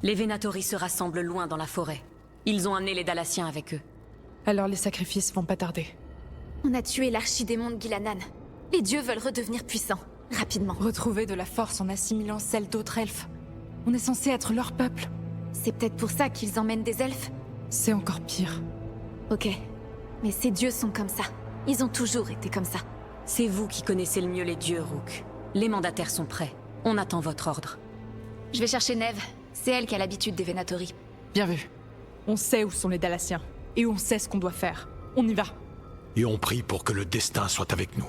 Les Venatori se rassemblent loin dans la forêt. Ils ont amené les Dalassiens avec eux. Alors les sacrifices vont pas tarder. On a tué l'archidémon de Gilanan. Les dieux veulent redevenir puissants, rapidement. Retrouver de la force en assimilant celle d'autres elfes. On est censé être leur peuple. C'est peut-être pour ça qu'ils emmènent des elfes. C'est encore pire. Ok. Mais ces dieux sont comme ça. Ils ont toujours été comme ça. C'est vous qui connaissez le mieux les dieux, Rook. Les mandataires sont prêts. On attend votre ordre. Je vais chercher Neve. C'est elle qui a l'habitude des Venatori. Bien vu. On sait où sont les Dalassiens. Et on sait ce qu'on doit faire. On y va. Et on prie pour que le destin soit avec nous.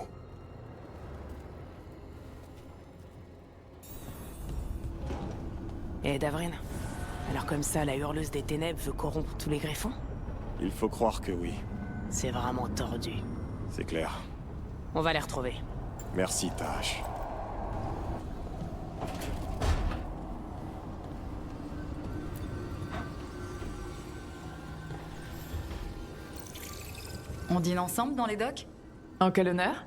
Et Davrin, alors comme ça, la hurleuse des ténèbres veut corrompre tous les greffons? Il faut croire que oui. C'est vraiment tordu. C'est clair. On va les retrouver. Merci, Tash. On dîne ensemble dans les docks? En quel honneur?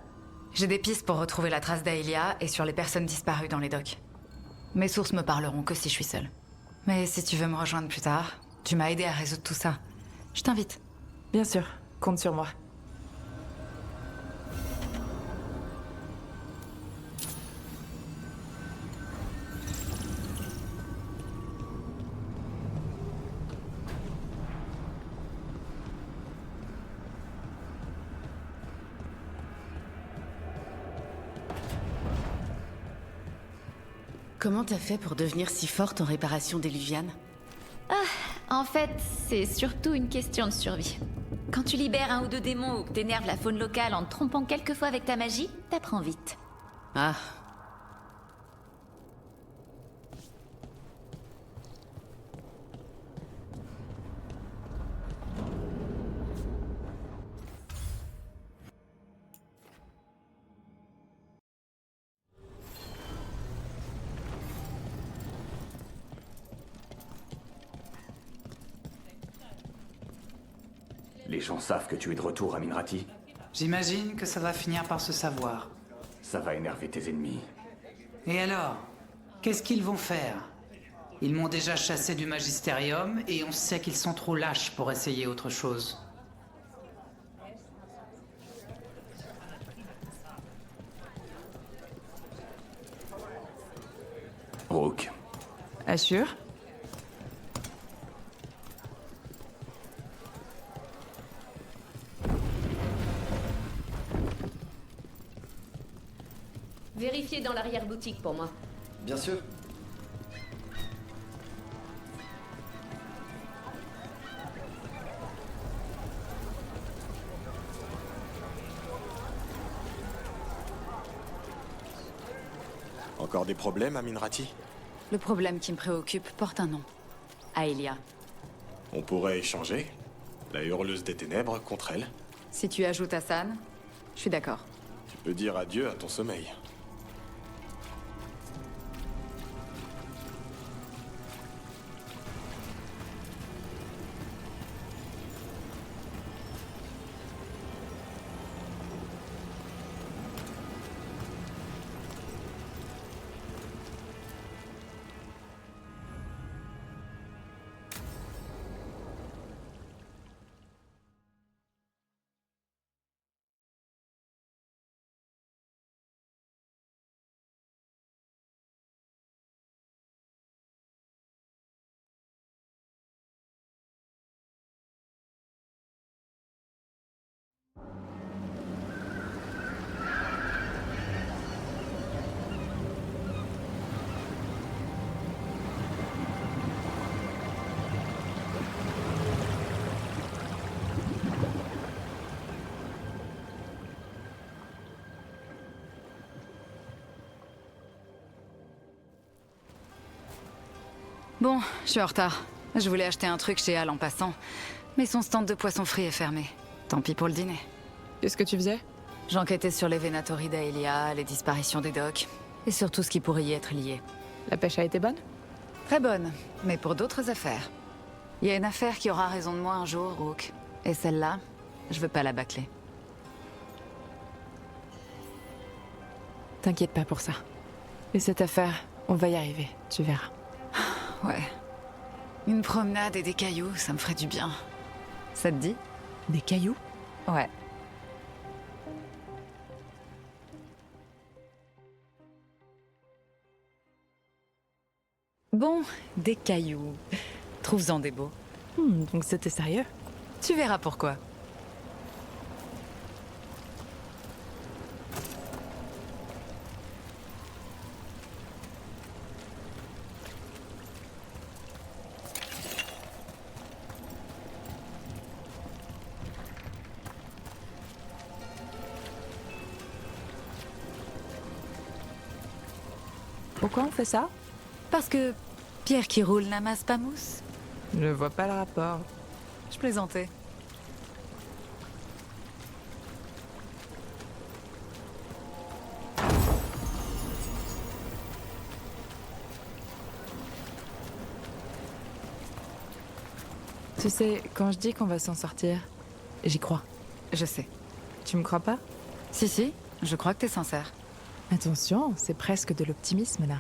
J'ai des pistes pour retrouver la trace d'Aelia et sur les personnes disparues dans les docks. Mes sources me parleront que si je suis seule. Mais si tu veux me rejoindre plus tard, tu m'as aidé à résoudre tout ça. Je t'invite. Bien sûr, compte sur moi. Comment t'as fait pour devenir si forte en réparation déluviane? En fait, c'est surtout une question de survie. Quand tu libères un ou deux démons ou que t'énerves la faune locale en te trompant quelquefois avec ta magie, t'apprends vite. Ah. Les gens savent que tu es de retour à Minrati. J'imagine que ça va finir par se savoir. Ça va énerver tes ennemis. Et alors? Qu'est-ce qu'ils vont faire? Ils m'ont déjà chassé du Magistérium et on sait qu'ils sont trop lâches pour essayer autre chose. Rook. Assure? Vérifiez dans l'arrière-boutique pour moi. Bien sûr. Encore des problèmes à Minrati? Le problème qui me préoccupe porte un nom. Aelia. On pourrait échanger la hurleuse des ténèbres contre elle. Si tu ajoutes Hassan, je suis d'accord. Tu peux dire adieu à ton sommeil. Bon, je suis en retard. Je voulais acheter un truc chez Al en passant, mais son stand de poisson frit est fermé. Tant pis pour le dîner. Qu'est-ce que tu faisais? J'enquêtais sur les Venatori d'Aelia, les disparitions des docks, et sur tout ce qui pourrait y être lié. La pêche a été bonne? Très bonne, mais pour d'autres affaires. Il y a une affaire qui aura raison de moi un jour, Rook. Et celle-là, je veux pas la bâcler. T'inquiète pas pour ça. Et cette affaire, on va y arriver, tu verras. Ouais, Une promenade et des cailloux, ça me ferait du bien. Ça te dit? Des cailloux? Ouais. Bon, des cailloux. Trouve-en des beaux. Donc c'était sérieux? Tu verras pourquoi. Pourquoi on fait ça? Parce que pierre qui roule n'amasse pas mousse. Je vois pas le rapport. Je plaisantais. Tu sais, quand je dis qu'on va s'en sortir, j'y crois. Je sais. Tu me crois pas? Si, je crois que t'es sincère. Attention, c'est presque de l'optimisme là.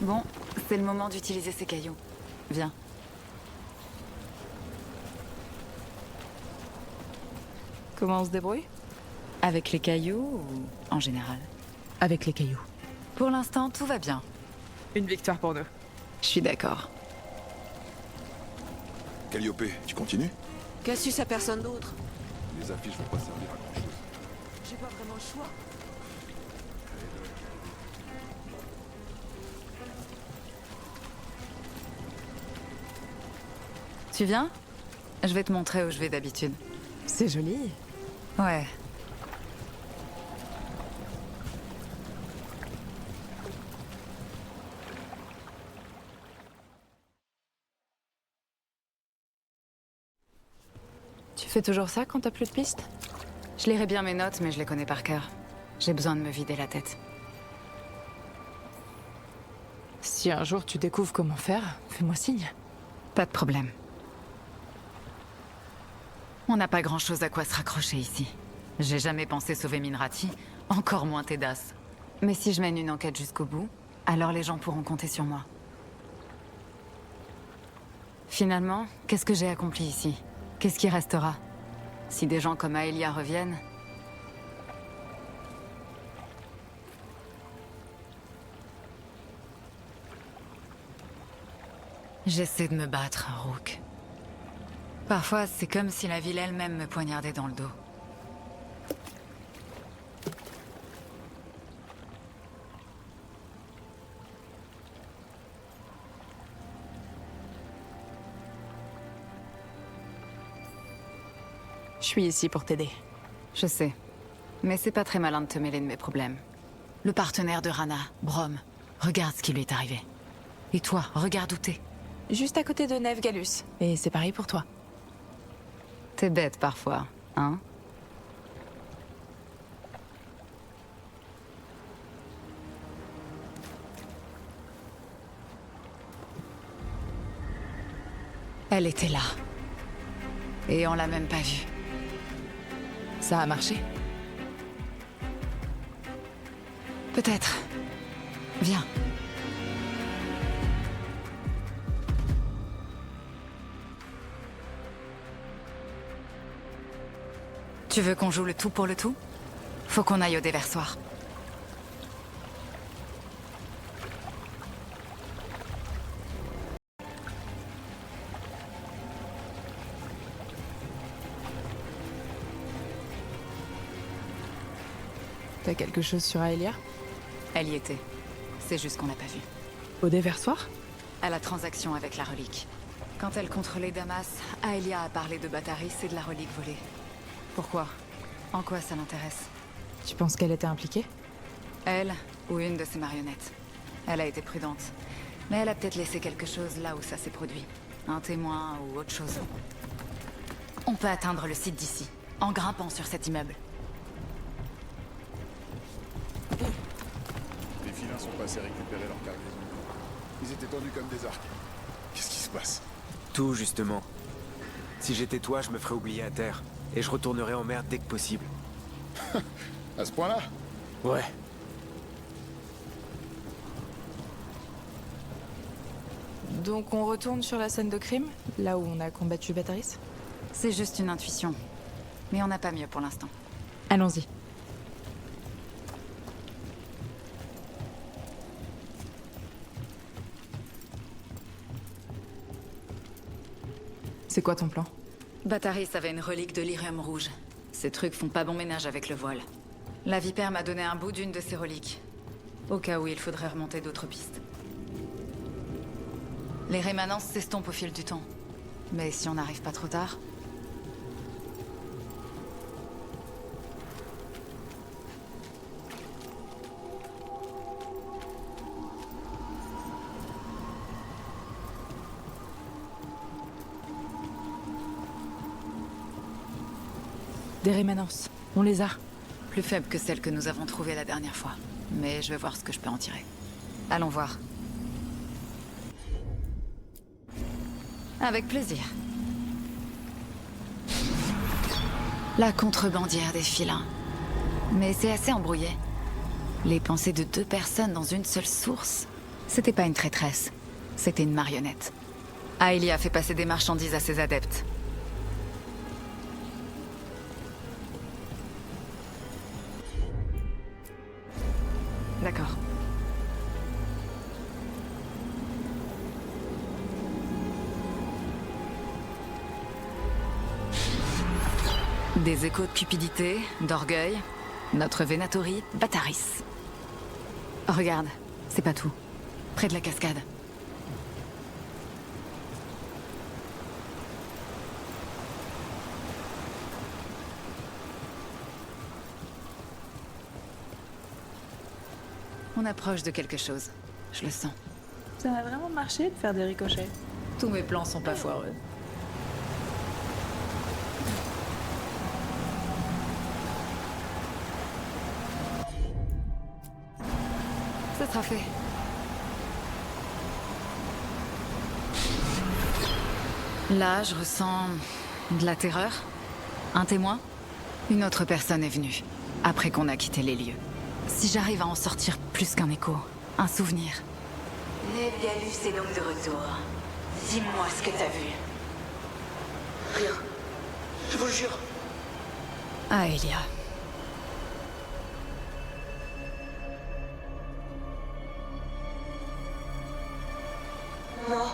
Bon, c'est le moment d'utiliser ces cailloux. Viens. Comment on se débrouille? Avec les cailloux ou en général? Avec les cailloux. Pour l'instant, tout va bien. Une victoire pour nous. Je suis d'accord. Calliope, tu continues? Cassius a personne d'autre. Les affiches vont pas servir à grand chose. J'ai pas vraiment le choix. Tu viens? Je vais te montrer où je vais d'habitude. C'est joli. Ouais. Tu fais toujours ça quand t'as plus de pistes? Je lirai bien mes notes, mais je les connais par cœur. J'ai besoin de me vider la tête. Si un jour tu découvres comment faire, fais-moi signe. Pas de problème. On n'a pas grand-chose à quoi se raccrocher ici. J'ai jamais pensé sauver Minrati, encore moins Tedas. Mais si je mène une enquête jusqu'au bout, alors les gens pourront compter sur moi. Finalement, qu'est-ce que j'ai accompli ici? Qu'est-ce qui restera? Si des gens comme Aelia reviennent... J'essaie de me battre, Rook. Parfois, c'est comme si la ville elle-même me poignardait dans le dos. Je suis ici pour t'aider. Je sais. Mais c'est pas très malin de te mêler de mes problèmes. Le partenaire de Rana, Brom, regarde ce qui lui est arrivé. Et toi, regarde où t'es. Juste à côté de Neve Galus. Et c'est pareil pour toi. T'es bête parfois, hein? Elle était là. Et on l'a même pas vue. Ça a marché? Peut-être. Viens. Tu veux qu'on joue le tout pour le tout? Faut qu'on aille au déversoir. T'as quelque chose sur Aelia? Elle y était. C'est juste qu'on l'a pas vue. Au déversoir? À la transaction avec la relique. Quand elle contrôlait Damas, Aelia a parlé de Bataris et de la relique volée. Pourquoi? En quoi ça l'intéresse? Tu penses qu'elle était impliquée? Elle, ou une de ses marionnettes. Elle a été prudente. Mais elle a peut-être laissé quelque chose là où ça s'est produit. Un témoin ou autre chose. On peut atteindre le site d'ici, en grimpant sur cet immeuble. Les filins sont passés récupérer leur cargaison. Ils étaient tendus comme des arcs. passe? Tout, justement. Si j'étais toi, je me ferais oublier à terre. Et je retournerais en mer dès que possible. À ce point-là? Ouais. Donc on retourne sur la scène de crime, là où on a combattu Bataris? C'est juste une intuition. Mais on n'a pas mieux pour l'instant. Allons-y. C'est quoi ton plan? Bataris avait une relique de lyrium rouge. Ces trucs font pas bon ménage avec le voile. La vipère m'a donné un bout d'une de ces reliques. Au cas où il faudrait remonter d'autres pistes. Les rémanences s'estompent au fil du temps. Mais si on n'arrive pas trop tard... Des rémanences. On les a. Plus faibles que celles que nous avons trouvées la dernière fois. Mais je vais voir ce que je peux en tirer. Allons voir. Avec plaisir. La contrebandière des filins. Mais c'est assez embrouillé. Les pensées de 2 personnes dans une seule source. C'était pas une traîtresse. C'était une marionnette. Aelia fait passer des marchandises à ses adeptes. D'accord. Des échos de cupidité, d'orgueil. Notre Venatori, Bataris. Regarde, c'est pas tout. Près de la cascade. On approche de quelque chose. Je le sens. Ça a vraiment marché de faire des ricochets. Tous mes plans sont pas foireux. Ça sera fait. Là, je ressens de la terreur. Un témoin. Une autre personne est venue, après qu'on a quitté les lieux. Si j'arrive à en sortir plus qu'un écho, un souvenir. Ned Gallus est donc de retour. Dis-moi ce que t'as vu. Rien. Je vous le jure. Aelia. Non.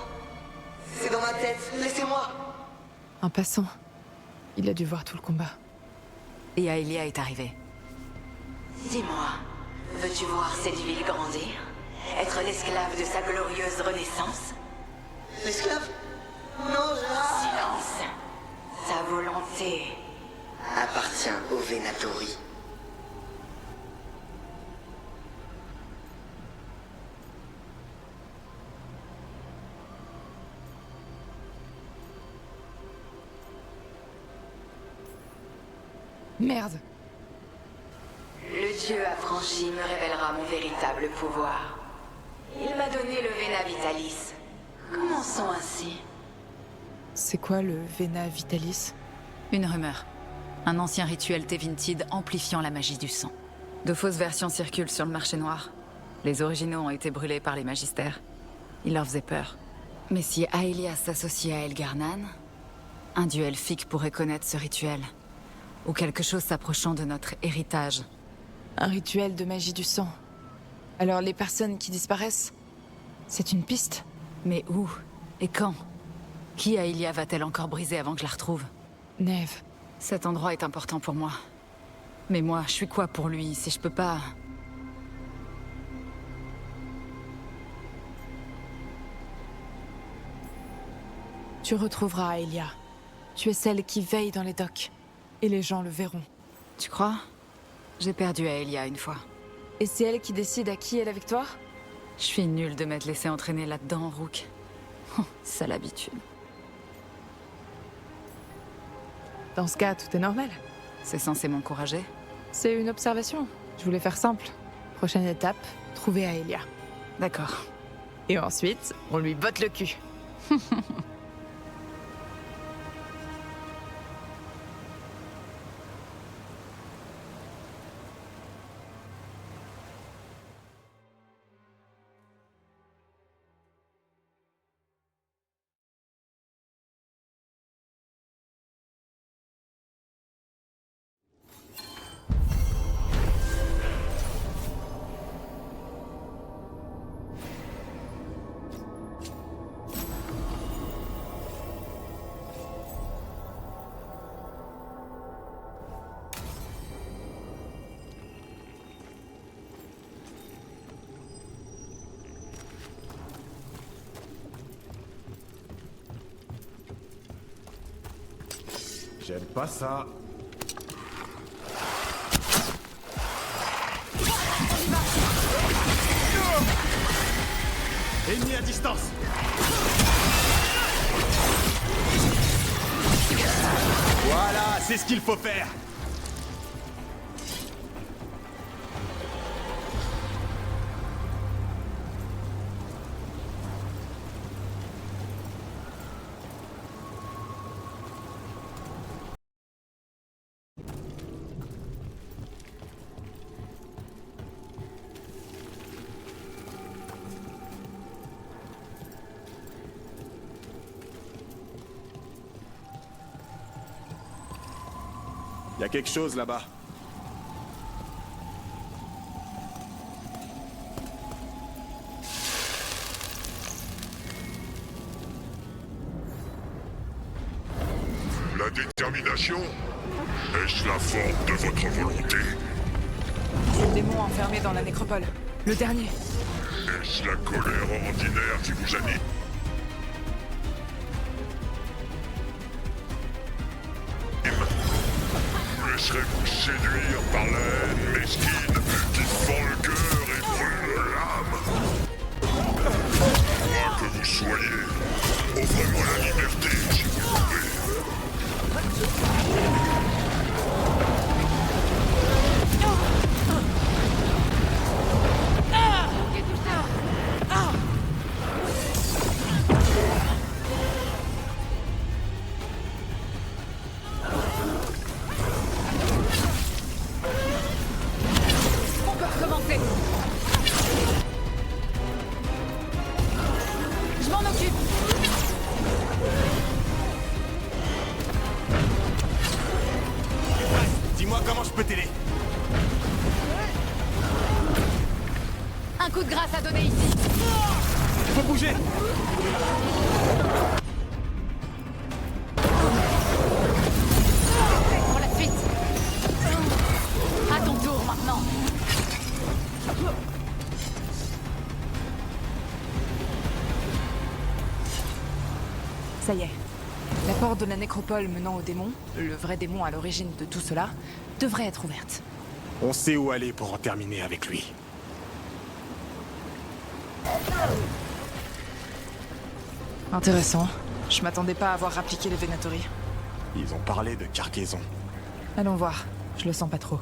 C'est dans ma tête. Laissez-moi. Un passant. Il a dû voir tout le combat. Et Aelia est arrivée. Dis-moi, veux-tu voir cette ville grandir? Être l'esclave de sa glorieuse renaissance? L'esclave? Non, Silence. Sa volonté appartient au Venatori. Merde. Le dieu affranchi me révélera mon véritable pouvoir. Il m'a donné le Vena Vitalis. Commençons ainsi. C'est quoi le Vena Vitalis? Une rumeur. Un ancien rituel Tevintid amplifiant la magie du sang. De fausses versions circulent sur le marché noir. Les originaux ont été brûlés par les magistères. Ils leur faisaient peur. Mais si Aelia s'associe à Elgarnan, un dieu elfique pourrait connaître ce rituel. Ou quelque chose s'approchant de notre héritage. Un rituel de magie du sang. Alors les personnes qui disparaissent, c'est une piste? Mais où? Et quand? Qui Aelia va-t-elle encore briser avant que je la retrouve? Neve. Cet endroit est important pour moi. Mais moi, je suis quoi pour lui si je peux pas... Tu retrouveras Aelia. Tu es celle qui veille dans les docks. Et les gens le verront. Tu crois? J'ai perdu Aelia une fois. Et c'est elle qui décide à qui est la victoire? Je suis nulle de m'être laissé entraîner là-dedans, Rook. C'est l'habitude. Dans ce cas, tout est normal. C'est censé m'encourager? C'est une observation. Je voulais faire simple. Prochaine étape, trouver Aelia. D'accord. Et ensuite, on lui botte le cul. J'aime pas ça. Ennemi à distance. Voilà, c'est ce qu'il faut faire. Y a quelque chose là-bas. La détermination? Est-ce la forme de votre volonté? Le démon enfermé dans la nécropole. Le dernier. Est-ce la colère ordinaire qui vous anime? Laisserez-vous séduire par la haine mesquine qui fend le cœur et brûle l'âme? Quoi que vous soyez, offrez-moi la liberté si vous le pouvez. Je m'en occupe. Dis-moi comment je peux t'aider. Un coup de grâce à donner ici. Faut bouger. Pour la suite. À ton tour maintenant. Ça y est. La porte de la nécropole menant au démon, le vrai démon à l'origine de tout cela, devrait être ouverte. On sait où aller pour en terminer avec lui. Intéressant. Je m'attendais pas à avoir appliqué les Venatori. Ils ont parlé de cargaison. Allons voir. Je le sens pas trop.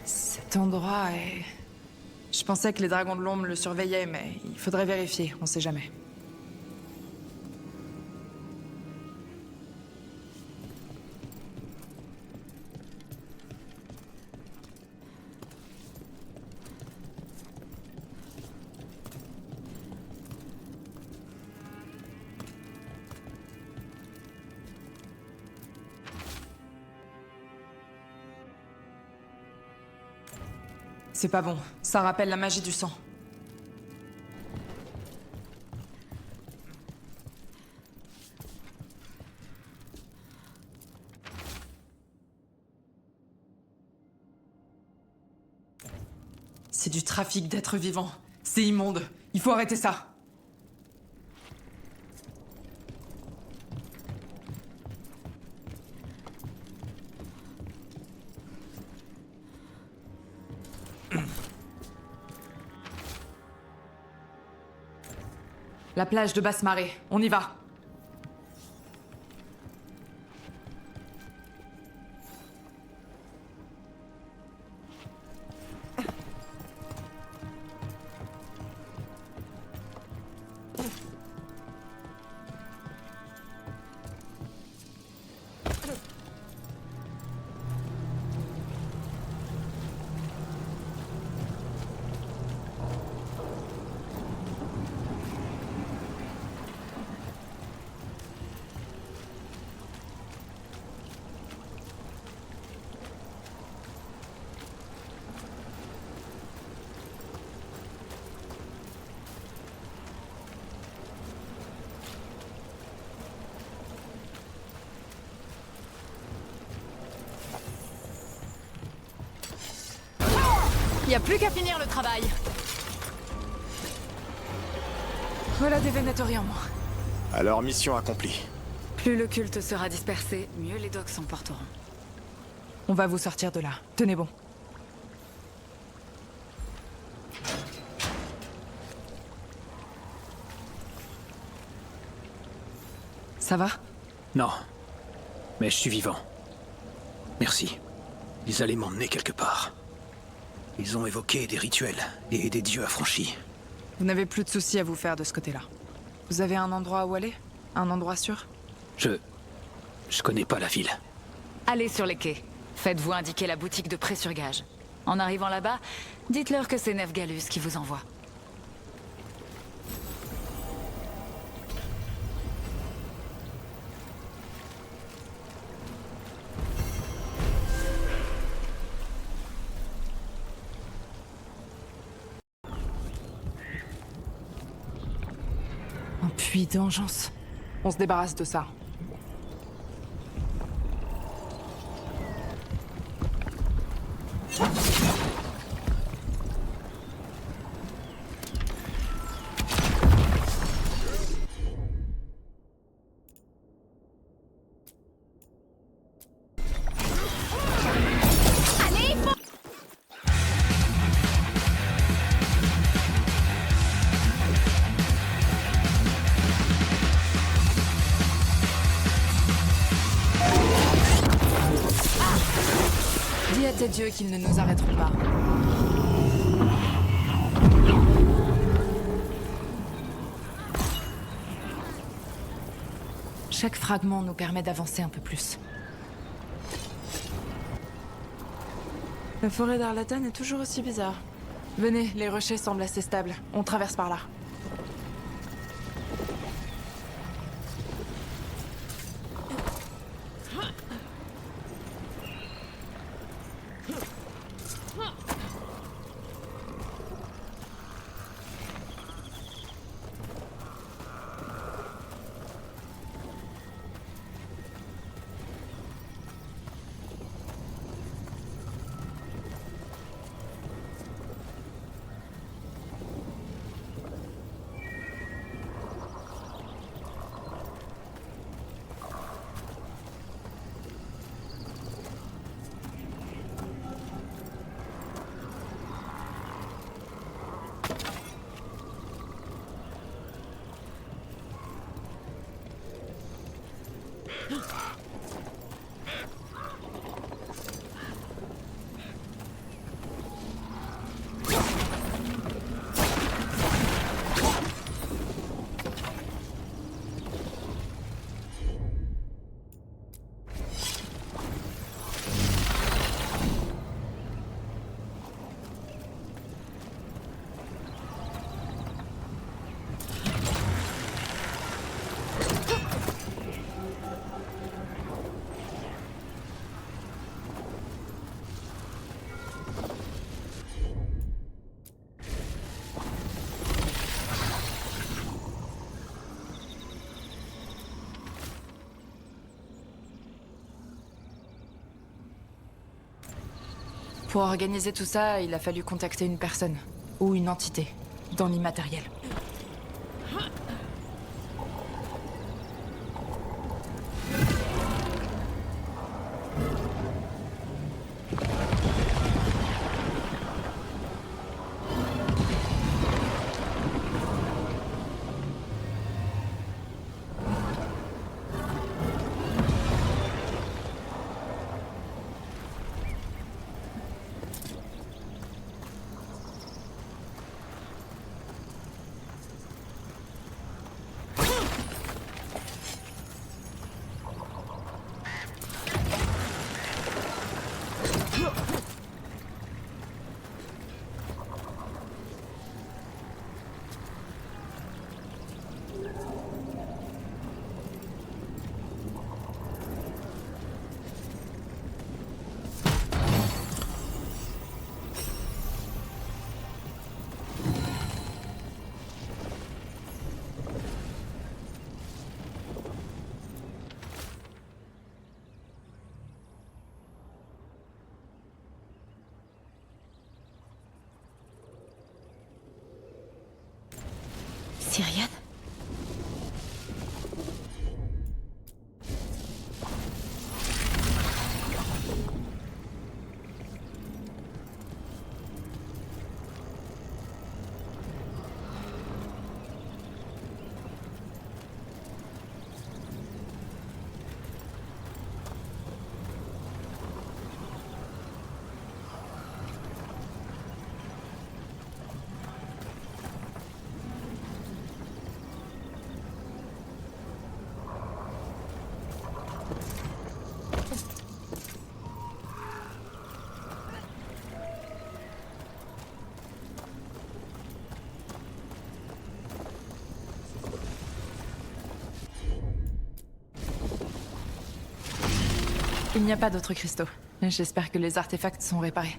Cet endroit est... Je pensais que les dragons de l'ombre le surveillaient, mais il faudrait vérifier, on sait jamais. C'est pas bon. Ça rappelle la magie du sang. C'est du trafic d'êtres vivants. C'est immonde. Il faut arrêter ça. La plage de Basse-Marée, on y va. Y a plus qu'à finir le travail. Voilà des Venatori en moins. Alors, mission accomplie. Plus le culte sera dispersé, mieux les dogs s'en porteront. On va vous sortir de là. Tenez bon. Ça va? Non. Mais je suis vivant. Merci. Ils allaient m'emmener quelque part. Ils ont évoqué des rituels et des dieux affranchis. Vous n'avez plus de soucis à vous faire de ce côté-là. Vous avez un endroit où aller? Un endroit sûr? Je connais pas la ville. Allez sur les quais. Faites-vous indiquer la boutique de prêt sur gage. En arrivant là-bas, dites-leur que c'est Nefgalus qui vous envoie. Un puits d'engeance. On se débarrasse de ça. Dis à tes dieux qu'ils ne nous arrêteront pas. Chaque fragment nous permet d'avancer un peu plus. La forêt d'Arlatan est toujours aussi bizarre. Venez, les rochers semblent assez stables. On traverse par là. Pour organiser tout ça, il a fallu contacter une personne. Ou une entité. Dans l'immatériel. Tyrion? Il n'y a pas d'autres cristaux. J'espère que les artefacts sont réparés.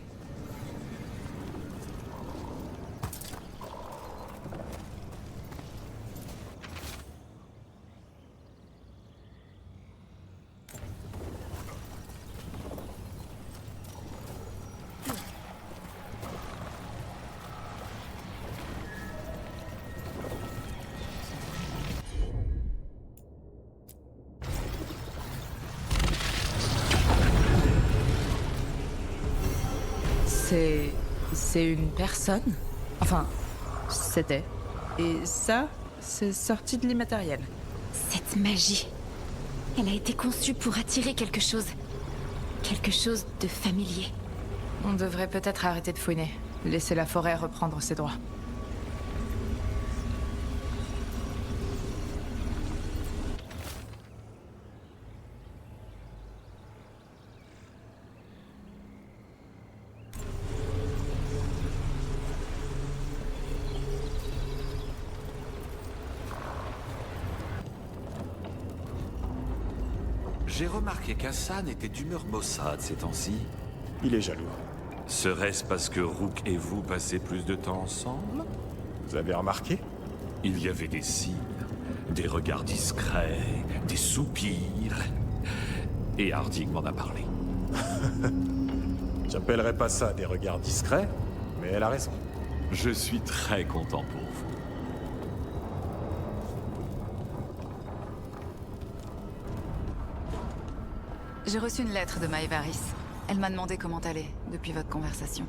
C'est une personne. Enfin, c'était. Et ça, c'est sorti de l'immatériel. Cette magie, elle a été conçue pour attirer quelque chose. Quelque chose de familier. On devrait peut-être arrêter de fouiner. Laisser la forêt reprendre ses droits. J'ai remarqué qu'Hassan était d'humeur maussade ces temps-ci. Il est jaloux. Serait-ce parce que Rook et vous passez plus de temps ensemble? Vous avez remarqué? Il y avait des signes, des regards discrets, des soupirs. Et Harding m'en a parlé. J'appellerais pas ça des regards discrets, mais elle a raison. Je suis très content pour vous. J'ai reçu une lettre de Maevaris. Elle m'a demandé comment t'allais depuis votre conversation.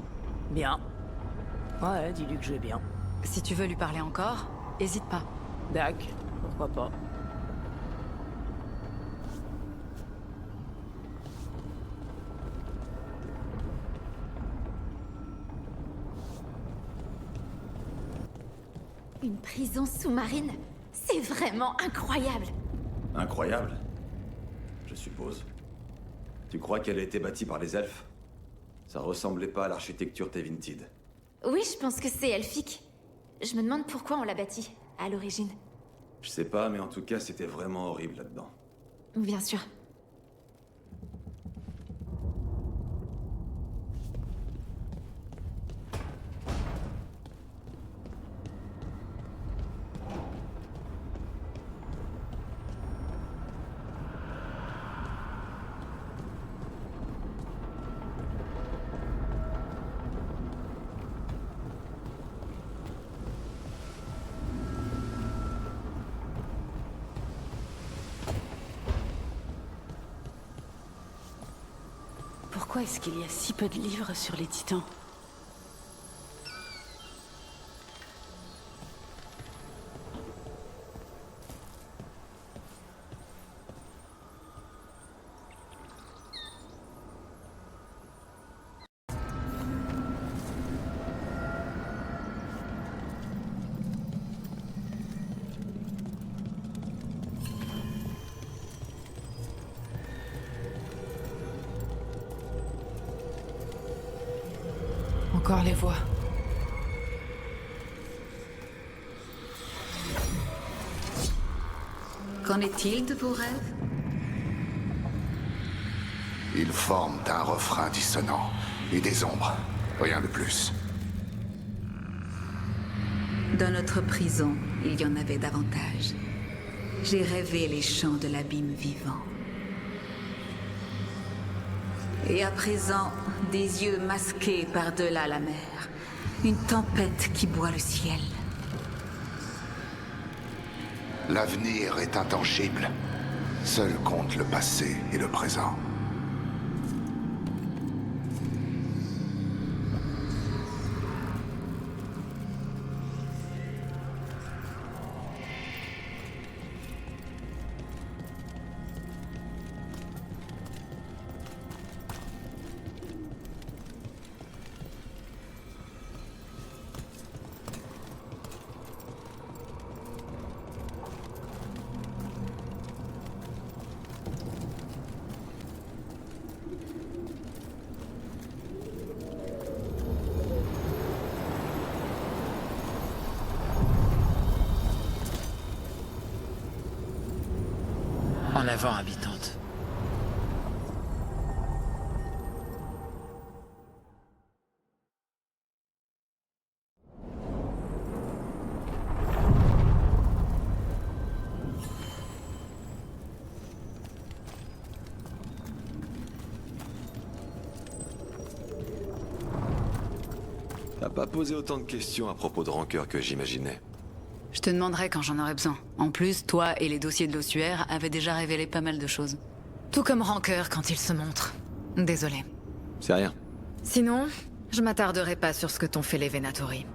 Bien. Ouais, dis-lui que je vais bien. Si tu veux lui parler encore, hésite pas. Dac, pourquoi pas. Une prison sous-marine? C'est vraiment incroyable! Incroyable, je suppose. Tu crois qu'elle a été bâtie par les elfes? Ça ressemblait pas à l'architecture Tevintid. Oui, je pense que c'est elfique. Je me demande pourquoi on l'a bâtie, à l'origine. Je sais pas, mais en tout cas, c'était vraiment horrible là-dedans. Bien sûr. Pourquoi est-ce qu'il y a si peu de livres sur les titans? Encore les voix. Qu'en est-il de vos rêves? Ils forment un refrain dissonant et des ombres, rien de plus. Dans notre prison, il y en avait davantage. J'ai rêvé les chants de l'abîme vivant. Et à présent, des yeux masqués par-delà la mer. Une tempête qui boit le ciel. L'avenir est intangible. Seul compte le passé et le présent. En avant, habitante. T'as pas posé autant de questions à propos de Rancœur que j'imaginais. Je te demanderai quand j'en aurai besoin. En plus, toi et les dossiers de l'ossuaire avaient déjà révélé pas mal de choses. Tout comme Rancœur quand il se montre. Désolé. C'est rien. Sinon, je m'attarderai pas sur ce que t'ont fait les Venatori.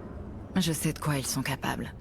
Je sais de quoi ils sont capables.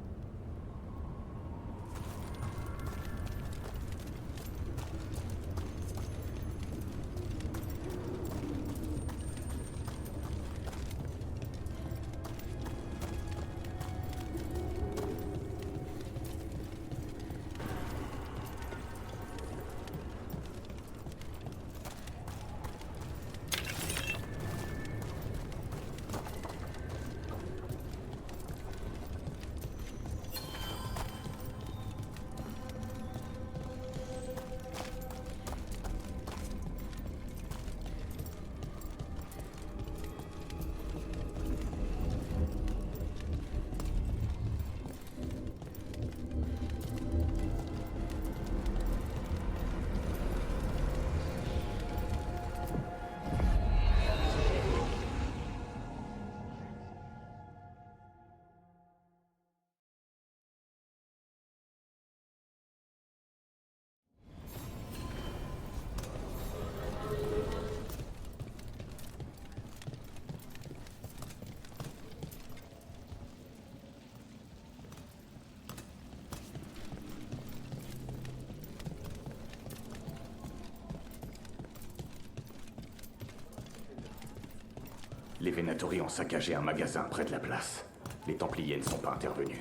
Les Venatori ont saccagé un magasin près de la place. Les Templiers ne sont pas intervenus.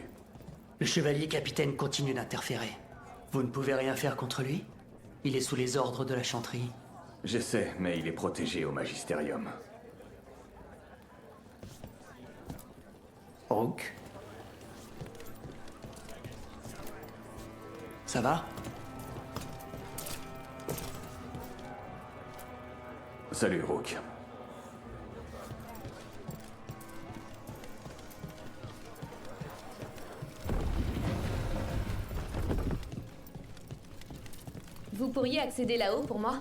Le chevalier capitaine continue d'interférer. Vous ne pouvez rien faire contre lui? Il est sous les ordres de la chanterie. J'essaie, mais il est protégé au Magisterium. Rook? Ça va? Salut, Rook. Vous pourriez accéder là-haut pour moi?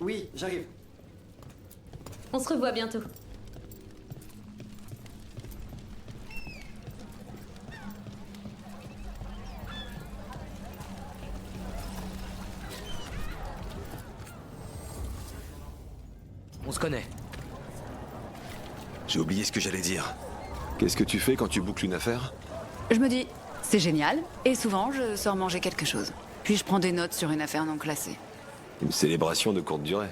Oui, j'arrive. On se revoit bientôt. On se connaît. J'ai oublié ce que j'allais dire. Qu'est-ce que tu fais quand tu boucles une affaire? Je me dis, c'est génial, et souvent je sors manger quelque chose. Puis je prends des notes sur une affaire non classée. Une célébration de courte durée.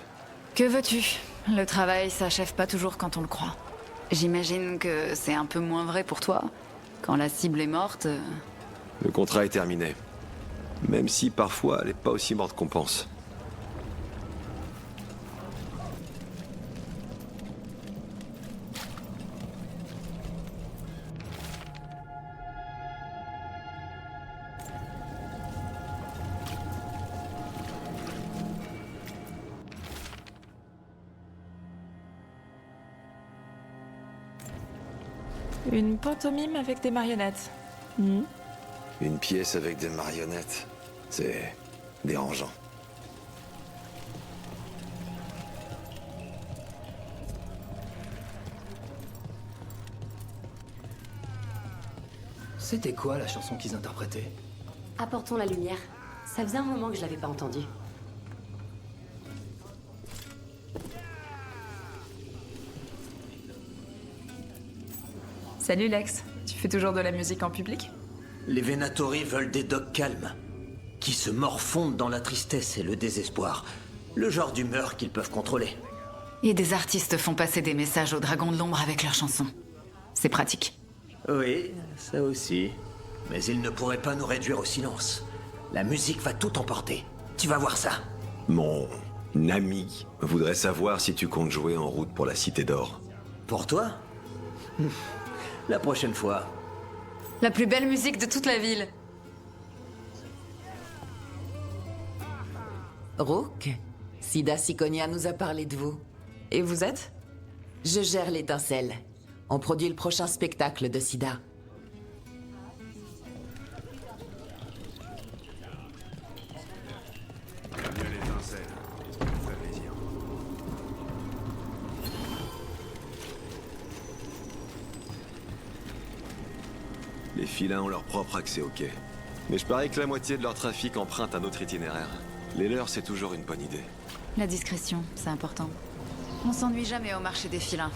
Que veux-tu? Le travail s'achève pas toujours quand on le croit. J'imagine que c'est un peu moins vrai pour toi. Quand la cible est morte... Le contrat est terminé. Même si parfois elle n'est pas aussi morte qu'on pense. Une pantomime avec des marionnettes. Une pièce avec des marionnettes, c'est dérangeant. C'était quoi la chanson qu'ils interprétaient? Apportons la lumière. Ça faisait un moment que je l'avais pas entendue. Salut Lex, tu fais toujours de la musique en public? Les Venatori veulent des docs calmes, qui se morfondent dans la tristesse et le désespoir. Le genre d'humeur qu'ils peuvent contrôler. Et des artistes font passer des messages aux dragons de l'ombre avec leurs chansons. C'est pratique. Oui, ça aussi. Mais ils ne pourraient pas nous réduire au silence. La musique va tout emporter. Tu vas voir ça. Mon ami voudrait savoir si tu comptes jouer en route pour la Cité d'Or. Pour toi? La prochaine fois. La plus belle musique de toute la ville. Rook, Sida Siconia nous a parlé de vous. Et vous êtes? Je gère l'étincelle. On produit le prochain spectacle de Sida. Les filins ont leur propre accès au quai. Mais je parie que la moitié de leur trafic emprunte un autre itinéraire. Les leurs, c'est toujours une bonne idée. La discrétion, c'est important. On s'ennuie jamais au marché des filins.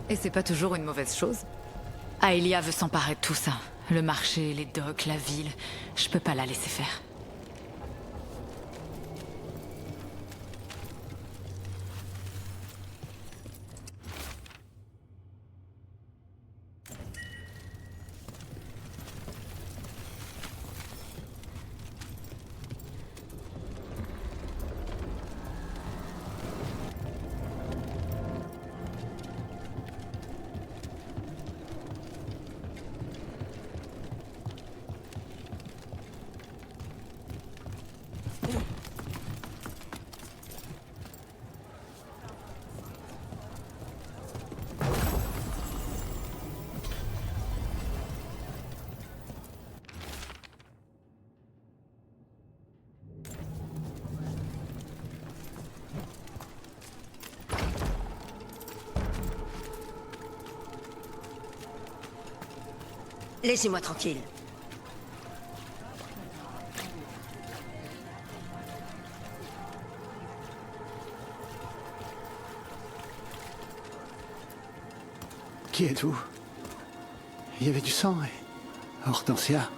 Et c'est pas toujours une mauvaise chose. Aelia veut s'emparer de tout ça. Le marché, les docks, la ville. Je peux pas la laisser faire. Laissez-moi tranquille. Qui êtes-vous? Il y avait du sang et... Hortensia,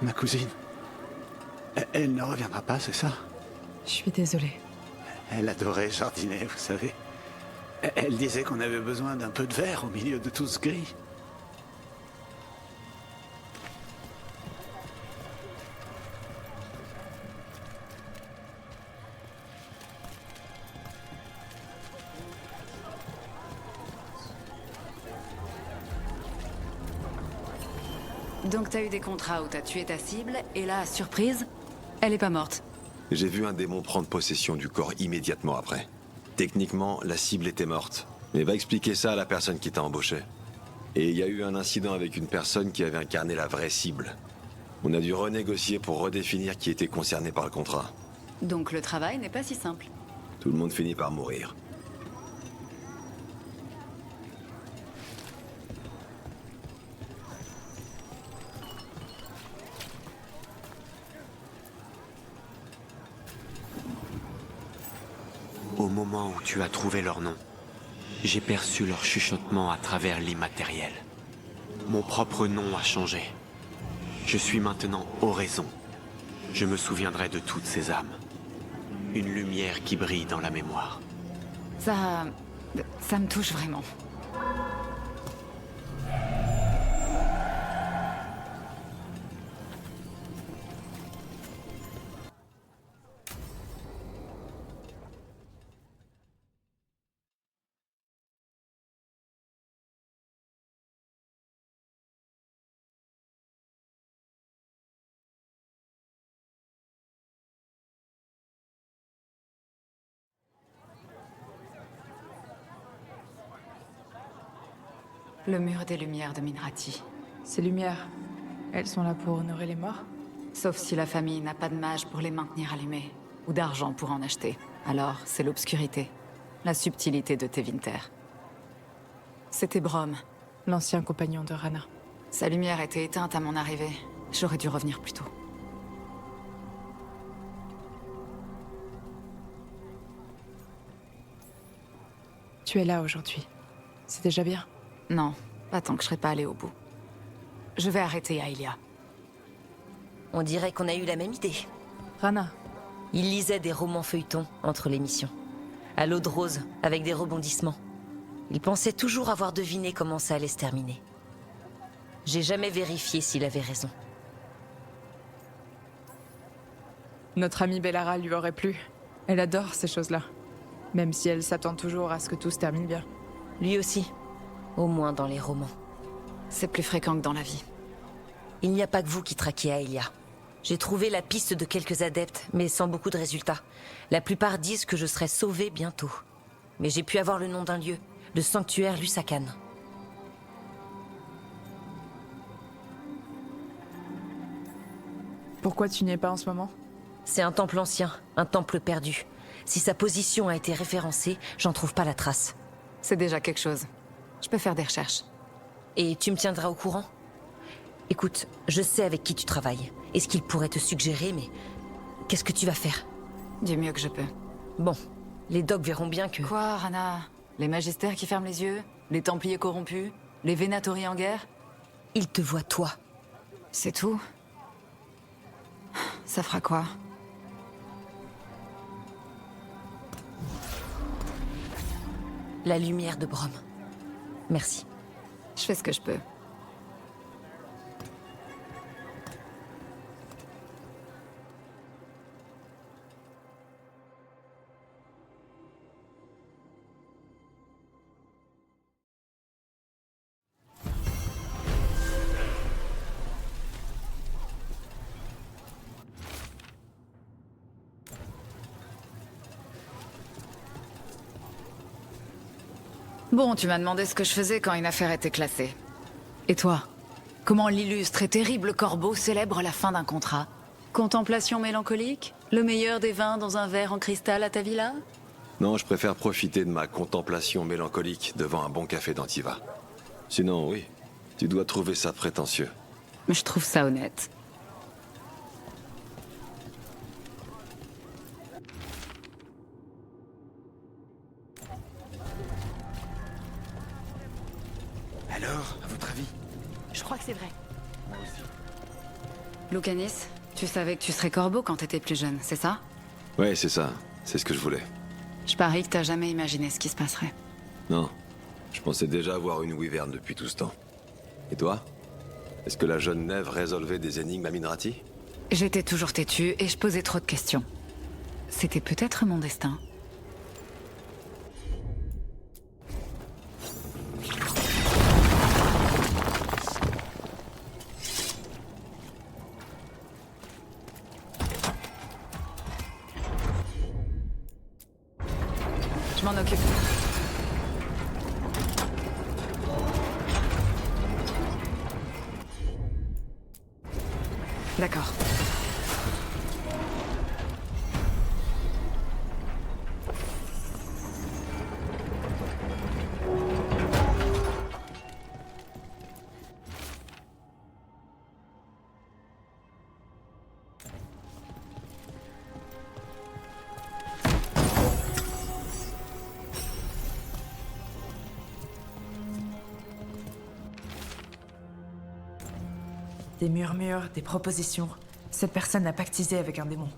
ma cousine. Elle ne reviendra pas, c'est ça? Je suis désolée. Elle adorait jardiner, vous savez. Elle disait qu'on avait besoin d'un peu de verre au milieu de tout ce gris. Donc t'as eu des contrats où t'as tué ta cible, et là, surprise, elle est pas morte. J'ai vu un démon prendre possession du corps immédiatement après. Techniquement, la cible était morte. Mais va expliquer ça à la personne qui t'a embauché. Et il y a eu un incident avec une personne qui avait incarné la vraie cible. On a dû renégocier pour redéfinir qui était concerné par le contrat. Donc le travail n'est pas si simple. Tout le monde finit par mourir. Au moment où tu as trouvé leur nom, J'ai perçu leur chuchotement à travers l'immatériel. Mon propre nom a changé. Je suis maintenant Oraison. Je me souviendrai de toutes ces âmes. Une lumière qui brille dans la mémoire. Ça me touche vraiment. Le mur des lumières de Minrati. Ces lumières, elles sont là pour honorer les morts? Sauf si la famille n'a pas de mage pour les maintenir allumées, ou d'argent pour en acheter. Alors, c'est l'obscurité, la subtilité de Tevinter. C'était Brom, l'ancien compagnon de Rana. Sa lumière était éteinte à mon arrivée. J'aurais dû revenir plus tôt. Tu es là aujourd'hui. C'est déjà bien. Non, pas tant que je serais pas allée au bout. Je vais arrêter Aelia. On dirait qu'on a eu la même idée. Rana. Il lisait des romans feuilletons entre les missions. À l'eau de rose, avec des rebondissements. Il pensait toujours avoir deviné comment ça allait se terminer. J'ai jamais vérifié s'il avait raison. Notre amie Bellara lui aurait plu. Elle adore ces choses-là. Même si elle s'attend toujours à ce que tout se termine bien. Lui aussi. Au moins dans les romans. C'est plus fréquent que dans la vie. Il n'y a pas que vous qui traquez Aelia. J'ai trouvé la piste de quelques adeptes, mais sans beaucoup de résultats. La plupart disent que je serai sauvée bientôt. Mais j'ai pu avoir le nom d'un lieu, le sanctuaire Lusakan. Pourquoi tu n'y es pas en ce moment? C'est un temple ancien, un temple perdu. Si sa position a été référencée, j'en trouve pas la trace. C'est déjà quelque chose. Je peux faire des recherches. Et tu me tiendras au courant? Écoute, je sais avec qui tu travailles, et ce qu'il pourrait te suggérer, mais... qu'est-ce que tu vas faire? Du mieux que je peux. Bon, les docs verront bien que... Quoi, Rana? Les magistères qui ferment les yeux? Les templiers corrompus? Les vénatories en guerre? Ils te voient toi. C'est tout? Ça fera quoi? La lumière de Brom. Merci. Je fais ce que je peux. Bon, tu m'as demandé ce que je faisais quand une affaire était classée. Et toi? Comment l'illustre et terrible corbeau célèbre la fin d'un contrat? Contemplation mélancolique? Le meilleur des vins dans un verre en cristal à ta villa? Non, je préfère profiter de ma contemplation mélancolique devant un bon café d'Antiva. Sinon, oui, tu dois trouver ça prétentieux. Mais je trouve ça honnête. Alors, à votre avis? Je crois que c'est vrai. Moi aussi. Loukanis, tu savais que tu serais corbeau quand t'étais plus jeune, c'est ça? Ouais, c'est ça. C'est ce que je voulais. Je parie que t'as jamais imaginé ce qui se passerait. Non. Je pensais déjà avoir une wyvern depuis tout ce temps. Et toi? Est-ce que la jeune Neve résolvait des énigmes à Minrati? J'étais toujours têtue et je posais trop de questions. C'était peut-être mon destin. Je m'en occupe. D'accord. Des murmures, des propositions. Cette personne a pactisé avec un démon.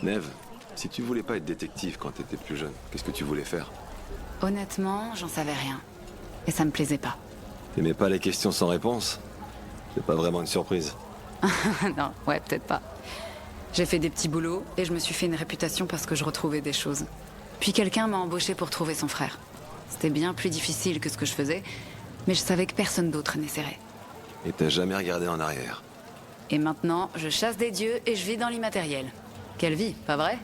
Neve, si tu voulais pas être détective quand t'étais plus jeune, qu'est-ce que tu voulais faire? Honnêtement, j'en savais rien. Et ça me plaisait pas. T'aimais pas les questions sans réponse? C'est pas vraiment une surprise. Non, ouais, peut-être pas. J'ai fait des petits boulots et je me suis fait une réputation parce que je retrouvais des choses. Puis quelqu'un m'a embauché pour trouver son frère. C'était bien plus difficile que ce que je faisais, mais je savais que personne d'autre n'essaierait. Et t'as jamais regardé en arrière? Et maintenant, je chasse des dieux et je vis dans l'immatériel. Quelle vie, pas vrai?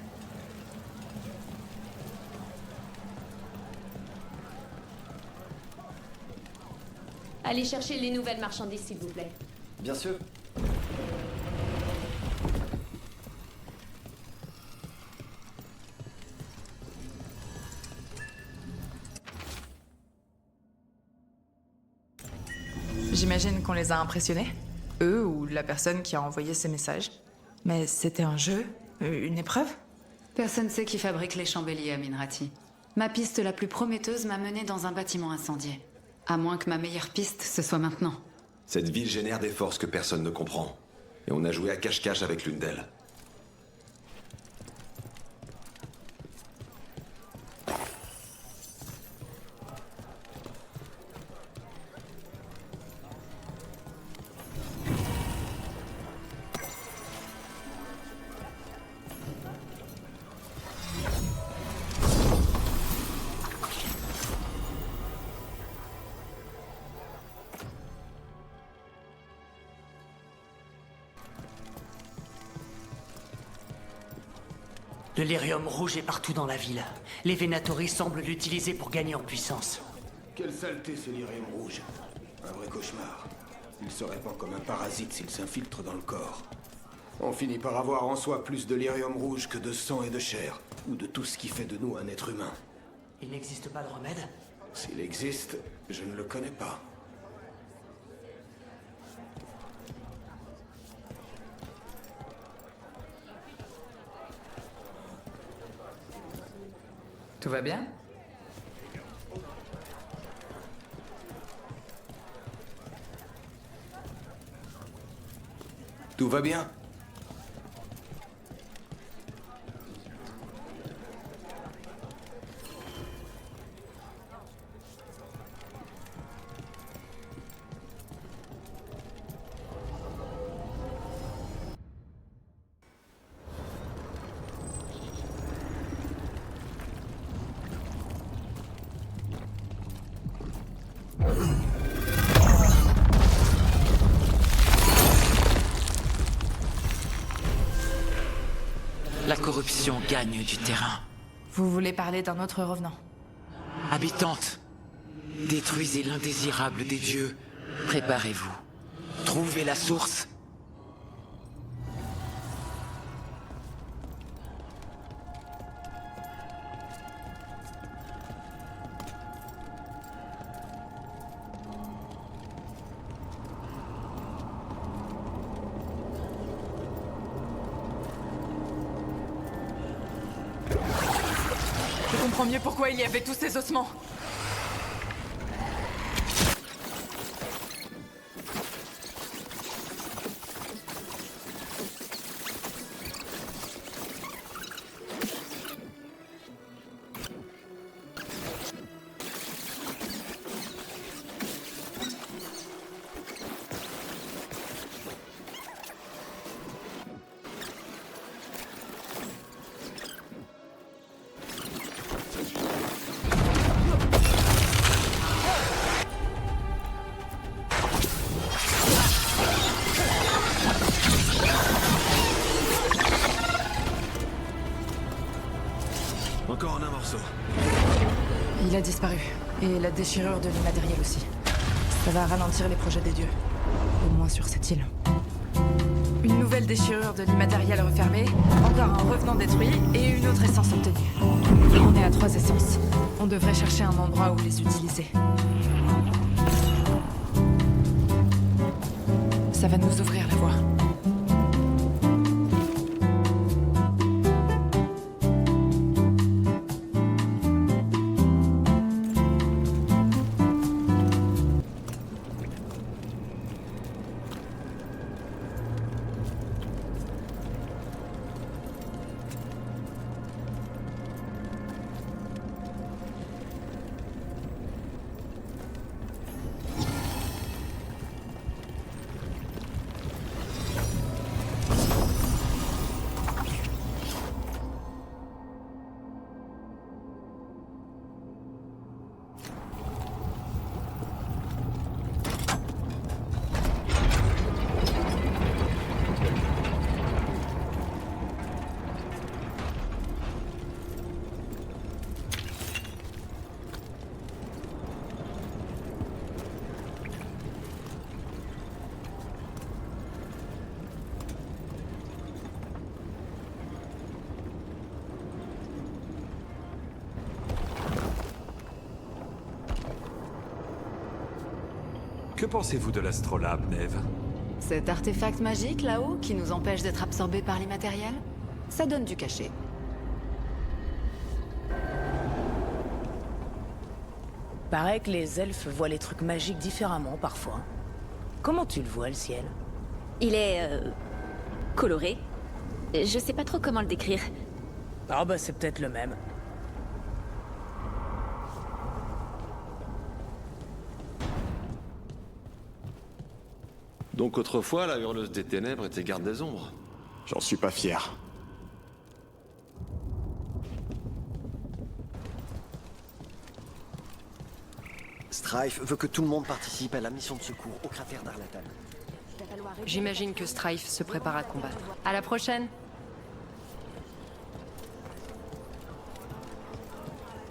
Allez chercher les nouvelles marchandises, s'il vous plaît. Bien sûr. J'imagine qu'on les a impressionnés. Eux ou la personne qui a envoyé ces messages. Mais c'était un jeu? Une épreuve? Personne sait qui fabrique les chambéliers à Minrati. Ma piste la plus prometteuse m'a menée dans un bâtiment incendié. À moins que ma meilleure piste, ce soit maintenant. Cette ville génère des forces que personne ne comprend. Et on a joué à cache-cache avec l'une d'elles. Le lyrium rouge est partout dans la ville. Les Venatori semblent l'utiliser pour gagner en puissance. Quelle saleté ce lyrium rouge. Un vrai cauchemar. Il se répand comme un parasite s'il s'infiltre dans le corps. On finit par avoir en soi plus de lyrium rouge que de sang et de chair, ou de tout ce qui fait de nous un être humain. Il n'existe pas de remède? S'il existe, je ne le connais pas. Tout va bien? Tout va bien? La corruption gagne du terrain. Vous voulez parler d'un autre revenant? Habitante, détruisez l'indésirable des dieux. Préparez-vous. Trouvez la source. Je comprends mieux pourquoi il y avait tous ces ossements. Encore en un morceau. Il a disparu. Et la déchirure de l'immatériel aussi. Ça va ralentir les projets des dieux. Au moins sur cette île. Une nouvelle déchirure de l'immatériel refermée, encore un revenant détruit et une autre essence obtenue. On est à 3 essences. On devrait chercher un endroit où les utiliser. Ça va nous ouvrir la voie. Que pensez-vous de l'astrolabe, Neve? Cet artefact magique là-haut qui nous empêche d'être absorbés par l'immatériel, ça donne du cachet. Paraît que les elfes voient les trucs magiques différemment parfois. Comment tu le vois, le ciel? Il est... coloré. Je sais pas trop comment le décrire. Ah bah c'est peut-être le même. Donc autrefois, la hurleuse des ténèbres était garde des ombres. J'en suis pas fier. Strife veut que tout le monde participe à la mission de secours au cratère d'Arlatan. J'imagine que Strife se prépare à combattre. À la prochaine.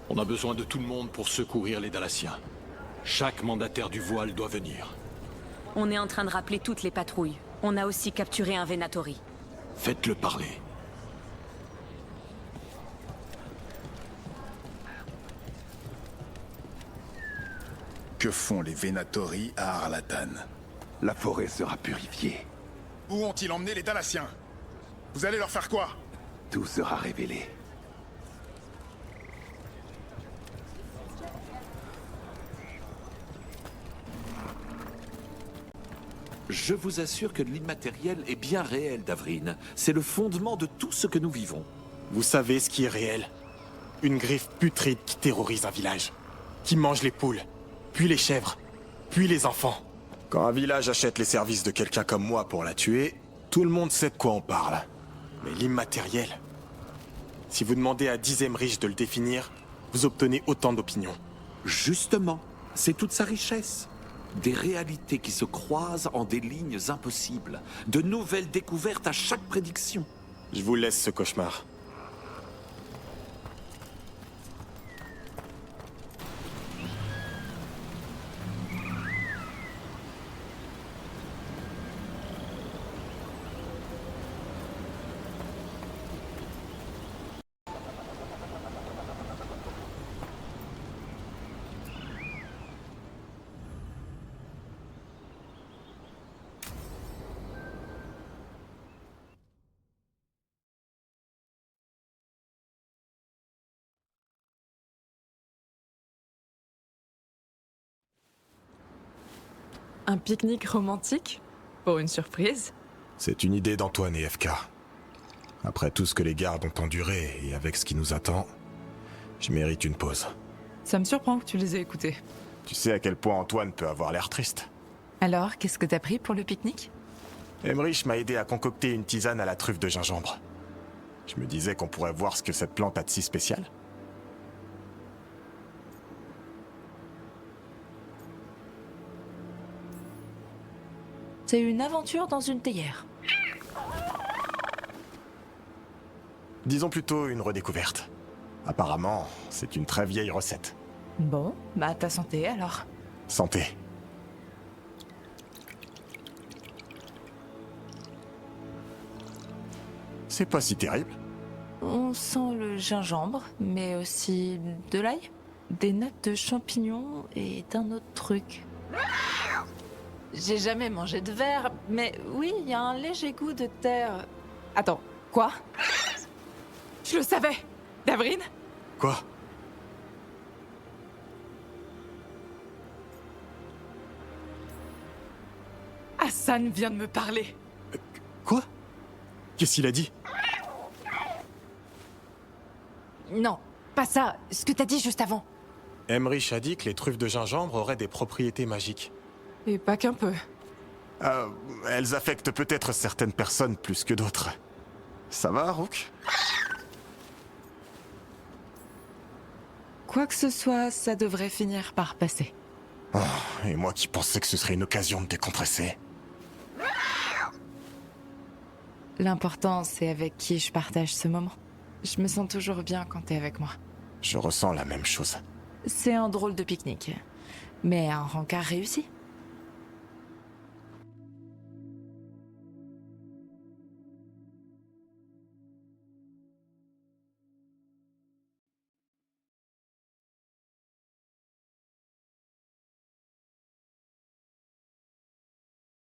On a besoin de tout le monde pour secourir les Dalassiens. Chaque mandataire du voile doit venir. On est en train de rappeler toutes les patrouilles. On a aussi capturé un Venatori. Faites-le parler. Que font les Venatori à Arlatan? La forêt sera purifiée. Où ont-ils emmené les Dalassiens? Vous allez leur faire quoi? Tout sera révélé. Je vous assure que l'immatériel est bien réel, Davrine. C'est le fondement de tout ce que nous vivons. Vous savez ce qui est réel? Une griffe putride qui terrorise un village. Qui mange les poules, puis les chèvres, puis les enfants. Quand un village achète les services de quelqu'un comme moi pour la tuer, tout le monde sait de quoi on parle. Mais l'immatériel... Si vous demandez à 10 Emmerich de le définir, vous obtenez autant d'opinions. Justement, c'est toute sa richesse. Des réalités qui se croisent en des lignes impossibles. De nouvelles découvertes à chaque prédiction. Je vous laisse ce cauchemar. Un pique-nique romantique? Pour une surprise? C'est une idée d'Antoine et FK. Après tout ce que les gardes ont enduré et avec ce qui nous attend, je mérite une pause. Ça me surprend que tu les aies écoutés. Tu sais à quel point Antoine peut avoir l'air triste. Alors, qu'est-ce que t'as pris pour le pique-nique? Emmerich m'a aidé à concocter une tisane à la truffe de gingembre. Je me disais qu'on pourrait voir ce que cette plante a de si spécial. C'est une aventure dans une théière. Disons plutôt une redécouverte. Apparemment, c'est une très vieille recette. Bon, bah ta santé alors. Santé. C'est pas si terrible. On sent le gingembre, mais aussi de l'ail, des notes de champignons et d'un autre truc. J'ai jamais mangé de verre, mais oui, il y a un léger goût de terre. Attends, quoi? Je le savais! Davrine? Quoi? Hassan vient de me parler. Quoi? Qu'est-ce qu'il a dit? Non, pas ça. Ce que t'as dit juste avant. Emmerich a dit que les truffes de gingembre auraient des propriétés magiques. Et pas qu'un peu. Elles affectent peut-être certaines personnes plus que d'autres. Ça va, Rook? Quoi que ce soit, ça devrait finir par passer. Oh, et moi qui pensais que ce serait une occasion de décompresser. L'important, c'est avec qui je partage ce moment. Je me sens toujours bien quand t'es avec moi. Je ressens la même chose. C'est un drôle de pique-nique, mais un rencard réussi.